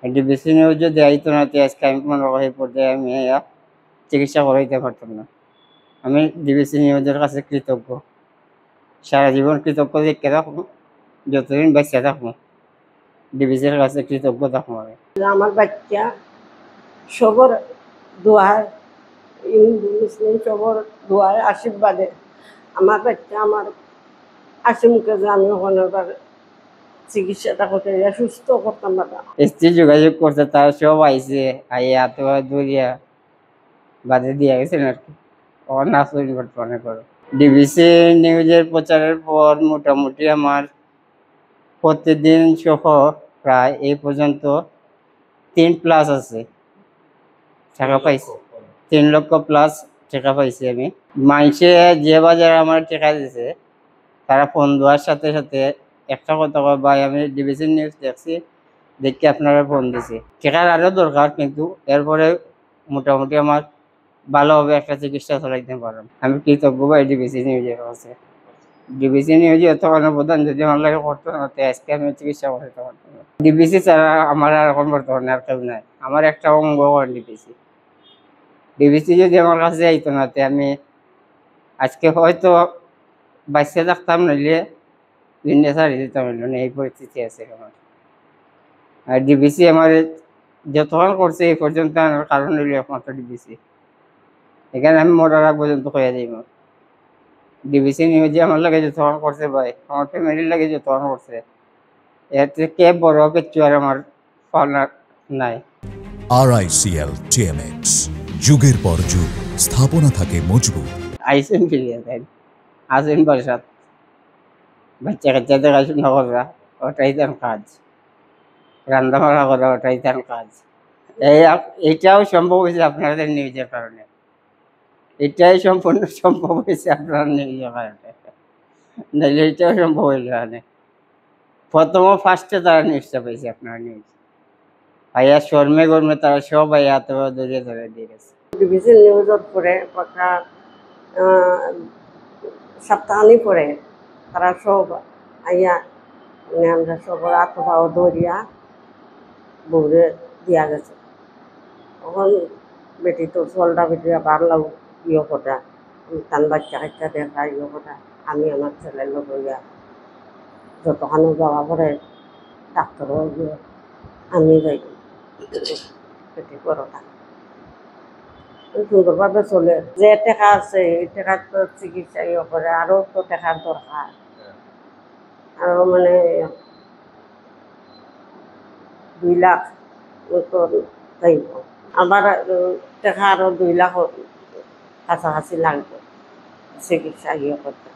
DBC news যদি আইতো না তো আজকে আমি মনে করি এই পর্যায়ে আমি চিকিৎসা করাইতে পারতাম না। আমি ডিবিসি নিউজের কাছে কৃতজ্ঞ। সারা জীবন কৃতজ্ঞ থেকে থাকবো, যতদিন বেঁচে থাকবো ডিবিসির কাছে কৃতজ্ঞ থাকবো আমি। আমার বাচ্চা সবর দোয়ার, হিন্দু মুসলিম সবর দোয়ার আশীর্বাদে আমার বাচ্চা আমার হাসিমুখে যে আমি ওখানে চিকিৎসাটা করতে সুস্থ করতাম না। স্ত্রী যোগাযোগ করছে, তারা সব আইসে আইয়া তো দূরিয়া বাদে দিয়ে গেছেন আর কি। নাচুন বর্তমানে করো ডিবিসি নিউজের প্রচারের পর মোটামুটি আমার প্রতিদিন সহ প্রায় এই পর্যন্ত 3+ আছে টাকা পাইছি, 3 লক্ষ প্লাস টাকা পাইছি আমি। মানুষে যে বাজারে আমার টাকা দিছে তারা ফোন দেওয়ার সাথে সাথে একটা কথা কয়, ভাই আমি ডিবিসি নিউজ দেখছি, দেখি আপনারা ফোন দিছি। টাকার আরও দরকার, কিন্তু এরপরে মোটামুটি আমার ভালোভাবে একটা চিকিৎসা চালাইতে পারলাম। আমি কৃতজ্ঞ ভাই ডিবিসি নিউজের কাছে। ডিবিসি নিউজে এত অবদান যদি আমার লাগে করতো না, তো আজকে আমি চিকিৎসা করতে পারতাম না। ডিবিসি ছাড়া আমার আর এখন বর্তমানে আর কেউ নাই, আমার একটা অঙ্গ ডিবিসি। ডিবিসি যদি আমার কাছে আইতো না, তো আমি আজকে হয়তো বাঁচিয়ে থাকতাম, নইলে দুনিয়া ছাড়িয়ে দিতাম না। এই পরিস্থিতি আছে আমার। আর ডিবিসি আমার যতক্ষণ করছে এই পর্যন্ত আনার কারণ হইল একমাত্র ডিবিসি। এখানে আমি মরার আগ পর্যন্ত কইয়া যাইব, ডিবিসি নিউজে আমার লাগে যতক্ষণ করছে ভাই, আমার ফ্যামিলির লাগে যতক্ষণ করছে, এর থেকে বড় কিছু আর আমার পাওনা নাই। RICL TMX, যুগের পর যুগ স্থাপনা থাকে মজবুত। আইসেন ফিরিয়ে দেন, আসেন বাসাত, বাচ্চা কাচ্চা দেখাশোনা করা ওটাই তার কাজ, রান্না বান্না করা ওটাই তার কাজ। এইটাও সম্ভব হয়েছে আপনাদের নিউজের কারণে, এটাই সম্পূর্ণ সম্ভব হয়েছে আপনার নিউজের কারণে, নাহলে এটাও সম্ভব হইল না। ফার্স্টে তারা নিউজটা পাইছে আপনার নিউজ, ভাইয়া শর্মে গর্মে তারা সব ভাইয়া তো দরিয়ে ধরে দিয়ে গেছে। ডিবিসি নিউজের পরে কথা সপ্তাহানি পরে তারা সব আইয়া মানে আমরা সব আত্মভাব ধরিয়া বউরে দিয়া গেছে। তখন বেটি তো চলটা বেটিরা বাড়লাম ইয়ে কটা, তান বাচ্চা কাচ্চা দেখা ইয়ে কটা, আমি আমার ছেলের লোক হইয়া যতখানি যাওয়া পরে ডাক্তারও গিয়ে আমি যাই বেটি করোটা সুন্দরভাবে চলে। যে টাকা আছে এই টাকার তো চিকিৎসা ইয়ে করে, আরও তো টাকার দরকার, আরও মানে 2 লাখ মতো চাইব। আবার টাকা আরও 2 লাখ কাছাকাছি লাগবে চিকিৎসা ইয়ে করতে।